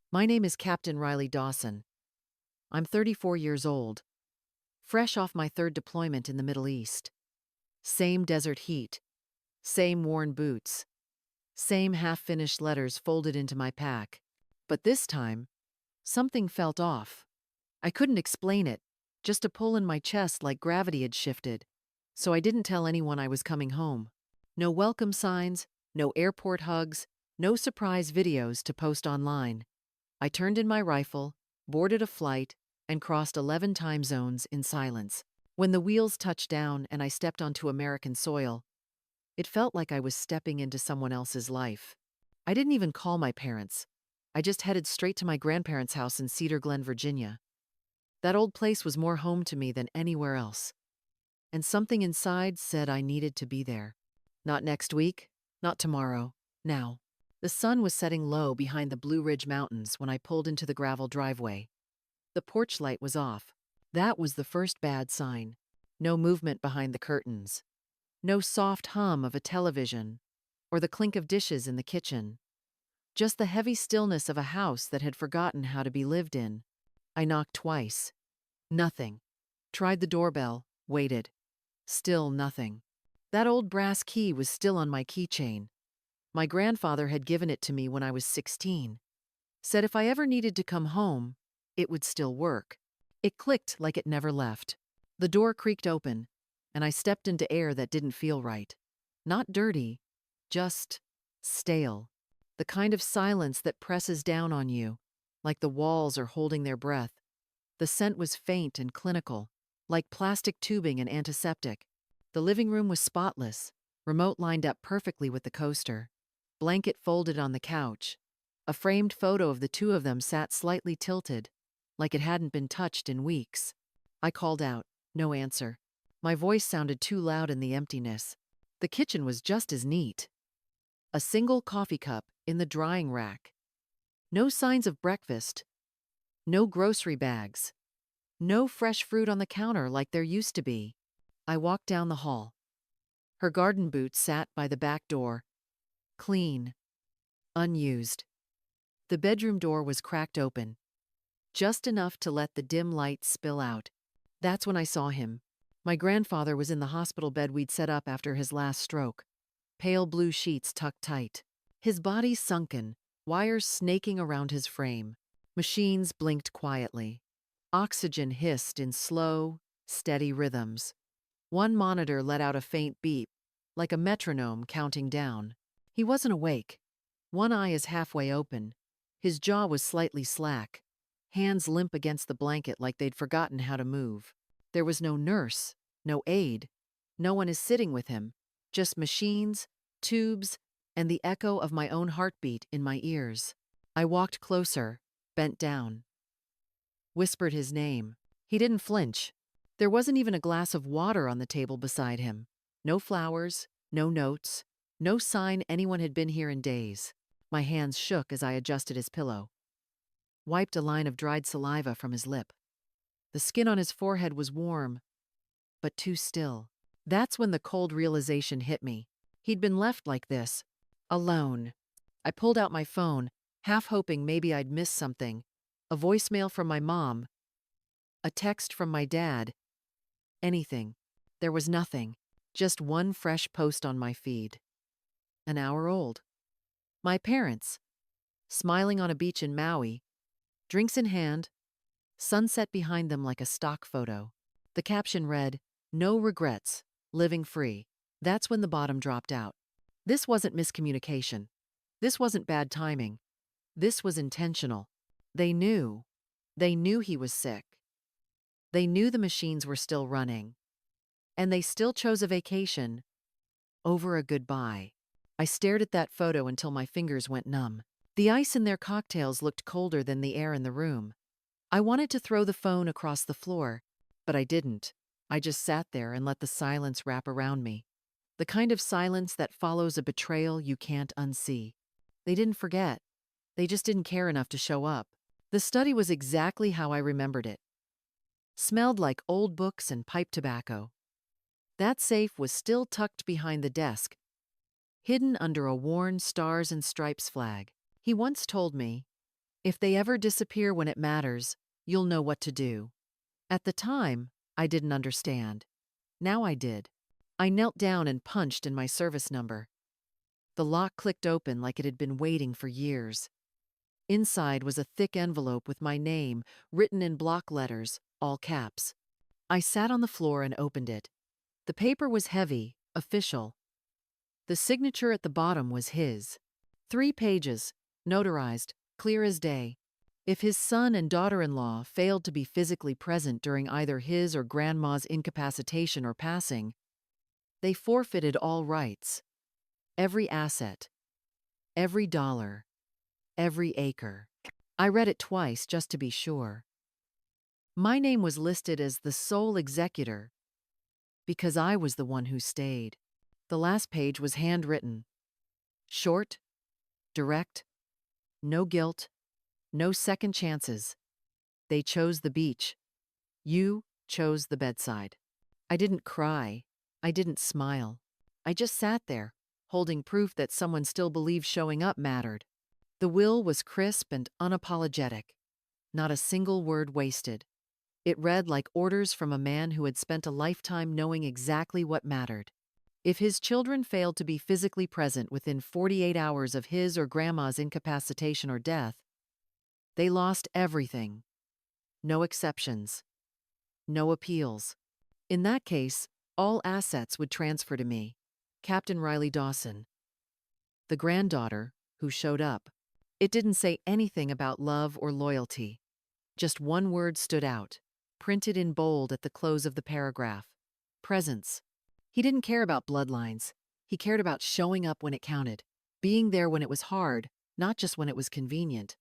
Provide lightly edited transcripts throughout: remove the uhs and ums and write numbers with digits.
My name is Captain Riley Dawson. I'm 34 years old, fresh off my third deployment in the Middle East. Same desert heat, same worn boots, same half-finished letters folded into my pack. But this time, something felt off. I couldn't explain it, just a pull in my chest like gravity had shifted. So I didn't tell anyone I was coming home. No welcome signs, no airport hugs, no surprise videos to post online. I turned in my rifle, boarded a flight, and crossed 11 time zones in silence. When the wheels touched down and I stepped onto American soil, it felt like I was stepping into someone else's life. I didn't even call my parents. I just headed straight to my grandparents' house in Cedar Glen, Virginia. That old place was more home to me than anywhere else. And something inside said I needed to be there. Not next week, not tomorrow, now. The sun was setting low behind the Blue Ridge Mountains when I pulled into the gravel driveway. The porch light was off. That was the first bad sign. No movement behind the curtains. No soft hum of a television or the clink of dishes in the kitchen. Just the heavy stillness of a house that had forgotten how to be lived in. I knocked twice. Nothing. Tried the doorbell, waited. Still nothing. That old brass key was still on my keychain. My grandfather had given it to me when I was 16. Said if I ever needed to come home, it would still work. It clicked like it never left. The door creaked open, and I stepped into air that didn't feel right. Not dirty, just stale. The kind of silence that presses down on you, like the walls are holding their breath. The scent was faint and clinical, like plastic tubing and antiseptic. The living room was spotless, remote lined up perfectly with the coaster. Blanket folded on the couch. A framed photo of the two of them sat slightly tilted, like it hadn't been touched in weeks. I called out, no answer. My voice sounded too loud in the emptiness. The kitchen was just as neat. A single coffee cup in the drying rack. No signs of breakfast. No grocery bags. No fresh fruit on the counter like there used to be. I walked down the hall. Her garden boots sat by the back door. Clean. Unused. The bedroom door was cracked open, just enough to let the dim light spill out. That's when I saw him. My grandfather was in the hospital bed we'd set up after his last stroke. Pale blue sheets tucked tight. His body sunken, wires snaking around his frame. Machines blinked quietly. Oxygen hissed in slow, steady rhythms. One monitor let out a faint beep, like a metronome counting down. He wasn't awake. One eye is halfway open. His jaw was slightly slack. Hands limp against the blanket like they'd forgotten how to move. There was no nurse, no aide. No one is sitting with him. Just machines, tubes, and the echo of my own heartbeat in my ears. I walked closer, bent down. Whispered his name. He didn't flinch. There wasn't even a glass of water on the table beside him. No flowers, no notes, no sign anyone had been here in days. My hands shook as I adjusted his pillow. Wiped a line of dried saliva from his lip. The skin on his forehead was warm, but too still. That's when the cold realization hit me. He'd been left like this, alone. I pulled out my phone, half hoping maybe I'd missed something. A voicemail from my mom. A text from my dad. Anything. There was nothing. Just one fresh post on my feed. An hour old. My parents. Smiling on a beach in Maui. Drinks in hand. Sunset behind them like a stock photo. The caption read, "No regrets. Living free." That's when the bottom dropped out. This wasn't miscommunication. This wasn't bad timing. This was intentional. They knew. They knew he was sick. They knew the machines were still running. And they still chose a vacation over a goodbye. I stared at that photo until my fingers went numb. The ice in their cocktails looked colder than the air in the room. I wanted to throw the phone across the floor, but I didn't. I just sat there and let the silence wrap around me. The kind of silence that follows a betrayal you can't unsee. They didn't forget. They just didn't care enough to show up. The study was exactly how I remembered it. Smelled like old books and pipe tobacco. That safe was still tucked behind the desk, hidden under a worn Stars and Stripes flag. He once told me, If they ever disappear when it matters, you'll know what to do. At the time, I didn't understand. Now I did. I knelt down and punched in my service number. The lock clicked open like it had been waiting for years. Inside was a thick envelope with my name, written in block letters, all caps. I sat on the floor and opened it. The paper was heavy, official. The signature at the bottom was his. 3 pages, notarized, clear as day. If his son and daughter-in-law failed to be physically present during either his or grandma's incapacitation or passing, they forfeited all rights, every asset, every dollar, every acre. I read it twice just to be sure. My name was listed as the sole executor because I was the one who stayed. The last page was handwritten. Short, direct, no guilt, no second chances. They chose the beach. You chose the bedside. I didn't cry. I didn't smile. I just sat there, holding proof that someone still believed showing up mattered. The will was crisp and unapologetic. Not a single word wasted. It read like orders from a man who had spent a lifetime knowing exactly what mattered. If his children failed to be physically present within 48 hours of his or grandma's incapacitation or death, they lost everything. No exceptions. No appeals. In that case, all assets would transfer to me, Captain Riley Dawson, the granddaughter who showed up. It didn't say anything about love or loyalty. Just one word stood out, printed in bold at the close of the paragraph. Presence. He didn't care about bloodlines. He cared about showing up when it counted, being there when it was hard, not just when it was convenient.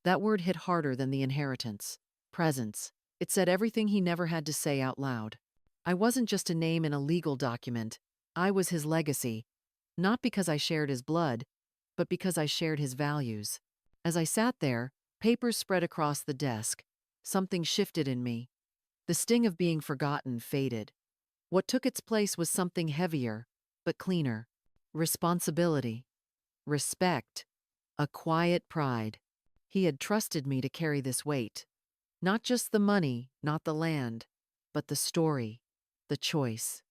That word hit harder than the inheritance. Presence. It said everything he never had to say out loud. I wasn't just a name in a legal document. I was his legacy, not because I shared his blood, but because I shared his values. As I sat there, papers spread across the desk. Something shifted in me. The sting of being forgotten faded. What took its place was something heavier, but cleaner. Responsibility. Respect. A quiet pride. He had trusted me to carry this weight. Not just the money, not the land, but the story, the choice.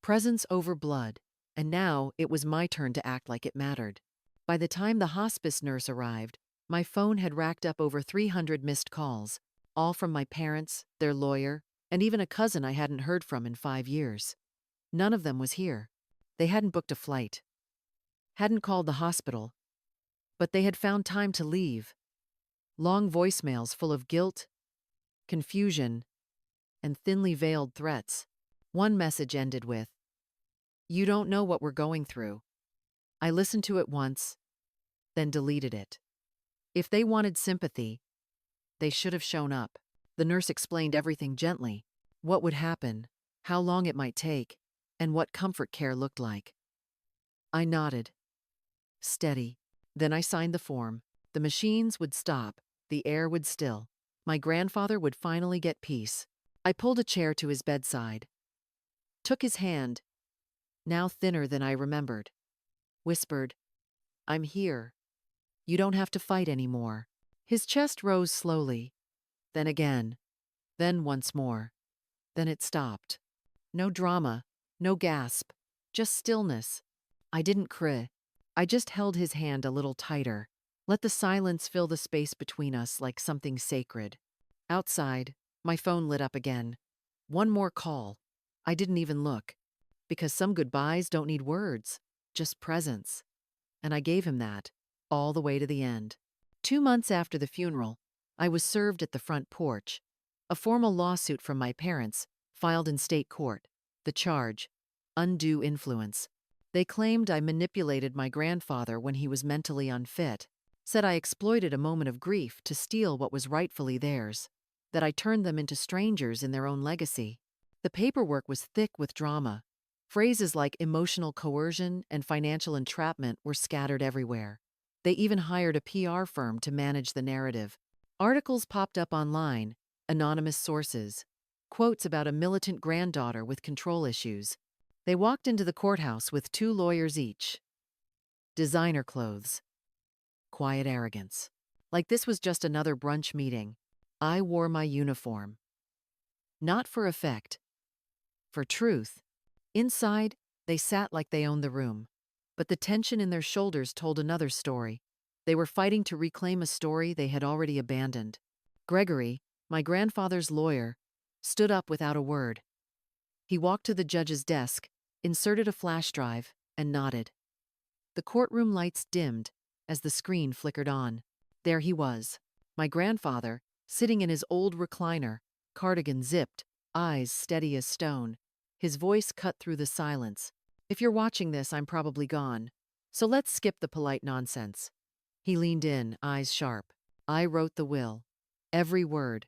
Presence over blood, and now it was my turn to act like it mattered. By the time the hospice nurse arrived, my phone had racked up over 300 missed calls, all from my parents, their lawyer, and even a cousin I hadn't heard from in 5 years. None of them was here. They hadn't booked a flight, hadn't called the hospital, but they had found time to leave. Long voicemails full of guilt, confusion, and thinly veiled threats. One message ended with, "You don't know what we're going through." I listened to it once, then deleted it. If they wanted sympathy, they should have shown up. The nurse explained everything gently, what would happen, how long it might take, and what comfort care looked like. I nodded. Steady. Then I signed the form. The machines would stop, the air would still. My grandfather would finally get peace. I pulled a chair to his bedside, took his hand, now thinner than I remembered, whispered, "I'm here. You don't have to fight anymore." His chest rose slowly, then again, then once more. Then it stopped. No drama, no gasp, just stillness. I didn't cry. I just held his hand a little tighter, let the silence fill the space between us like something sacred. Outside, my phone lit up again. One more call. I didn't even look, because some goodbyes don't need words, just presence. And I gave him that, all the way to the end. 2 months after the funeral, I was served at the front porch. A formal lawsuit from my parents, filed in state court. The charge, undue influence. They claimed I manipulated my grandfather when he was mentally unfit, said I exploited a moment of grief to steal what was rightfully theirs, that I turned them into strangers in their own legacy. The paperwork was thick with drama. Phrases like emotional coercion and financial entrapment were scattered everywhere. They even hired a PR firm to manage the narrative. Articles popped up online, anonymous sources, quotes about a militant granddaughter with control issues. They walked into the courthouse with 2 lawyers each. Designer clothes. Quiet arrogance. like this was just another brunch meeting. I wore my uniform. Not for effect, for truth. Inside, they sat like they owned the room. But the tension in their shoulders told another story. They were fighting to reclaim a story they had already abandoned. Gregory, my grandfather's lawyer, stood up without a word. He walked to the judge's desk, inserted a flash drive, and nodded. The courtroom lights dimmed as the screen flickered on. There he was, my grandfather, sitting in his old recliner, cardigan zipped, eyes steady as stone. His voice cut through the silence. "If you're watching this, I'm probably gone. So let's skip the polite nonsense." He leaned in, eyes sharp. "I wrote the will. Every word.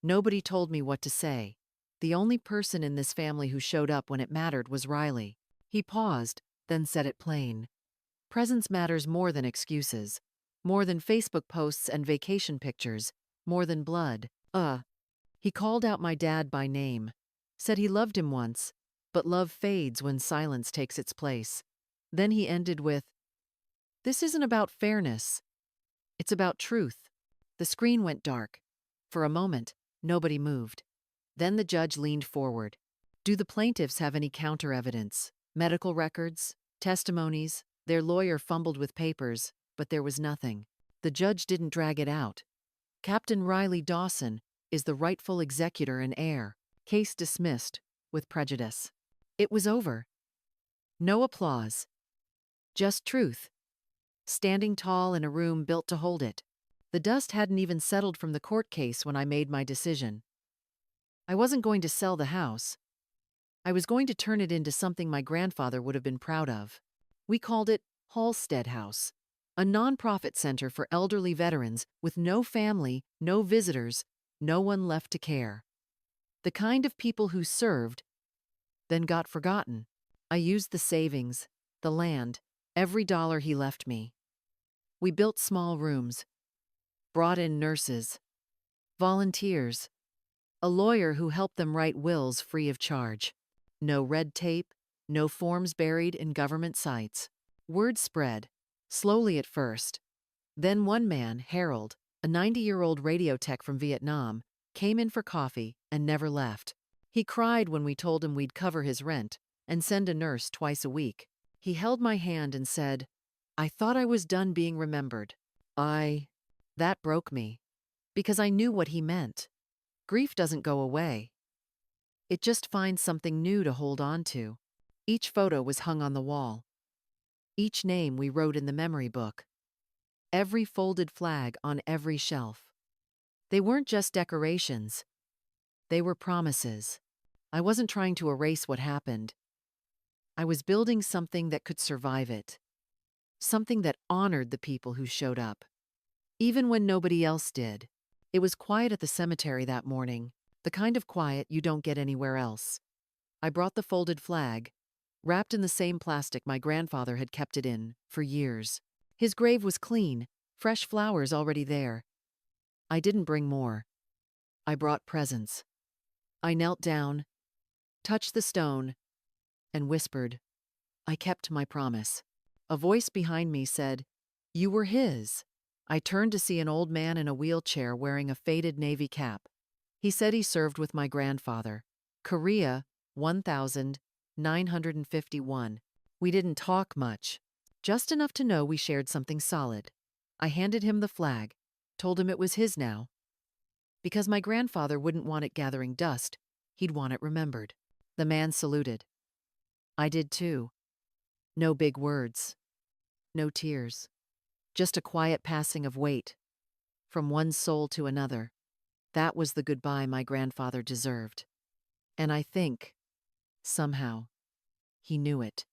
Nobody told me what to say. The only person in this family who showed up when it mattered was Riley." He paused, then said it plain. "Presence matters more than excuses. More than Facebook posts and vacation pictures. More than blood." He called out my dad by name. Said he loved him once, but love fades when silence takes its place. Then he ended with, "This isn't about fairness. It's about truth." The screen went dark. For a moment, nobody moved. Then the judge leaned forward. "Do the plaintiffs have any counter evidence? Medical records? Testimonies?" Their lawyer fumbled with papers, but there was nothing. The judge didn't drag it out. "Captain Riley Dawson is the rightful executor and heir. Case dismissed, with prejudice." It was over. No applause. Just truth. Standing tall in a room built to hold it. The dust hadn't even settled from the court case when I made my decision. I wasn't going to sell the house. I was going to turn it into something my grandfather would have been proud of. We called it Halstead House, a nonprofit center for elderly veterans with no family, no visitors, no one left to care. The kind of people who served, then got forgotten. I used the savings, the land, every dollar he left me. We built small rooms, brought in nurses, volunteers, a lawyer who helped them write wills free of charge. No red tape, no forms buried in government sites. Word spread, slowly at first. Then one man, Harold, a 90-year-old radio tech from Vietnam, came in for coffee and never left. He cried when we told him we'd cover his rent and send a nurse twice a week. He held my hand and said, "I thought I was done being remembered." That broke me, because I knew what he meant. Grief doesn't go away. It just finds something new to hold on to. Each photo was hung on the wall. Each name we wrote in the memory book. Every folded flag on every shelf. They weren't just decorations. They were promises. I wasn't trying to erase what happened. I was building something that could survive it. Something that honored the people who showed up. Even when nobody else did. It was quiet at the cemetery that morning, the kind of quiet you don't get anywhere else. I brought the folded flag, wrapped in the same plastic my grandfather had kept it in for years. His grave was clean, fresh flowers already there. I didn't bring more. I brought presents. I knelt down, touched the stone, and whispered, "I kept my promise." A voice behind me said, "You were his." I turned to see an old man in a wheelchair wearing a faded navy cap. He said he served with my grandfather. Korea, 1951. We didn't talk much, just enough to know we shared something solid. I handed him the flag, told him it was his now. Because my grandfather wouldn't want it gathering dust, he'd want it remembered. The man saluted. I did too. No big words. No tears. Just a quiet passing of weight. From one soul to another. That was the goodbye my grandfather deserved. And I think, somehow, he knew it.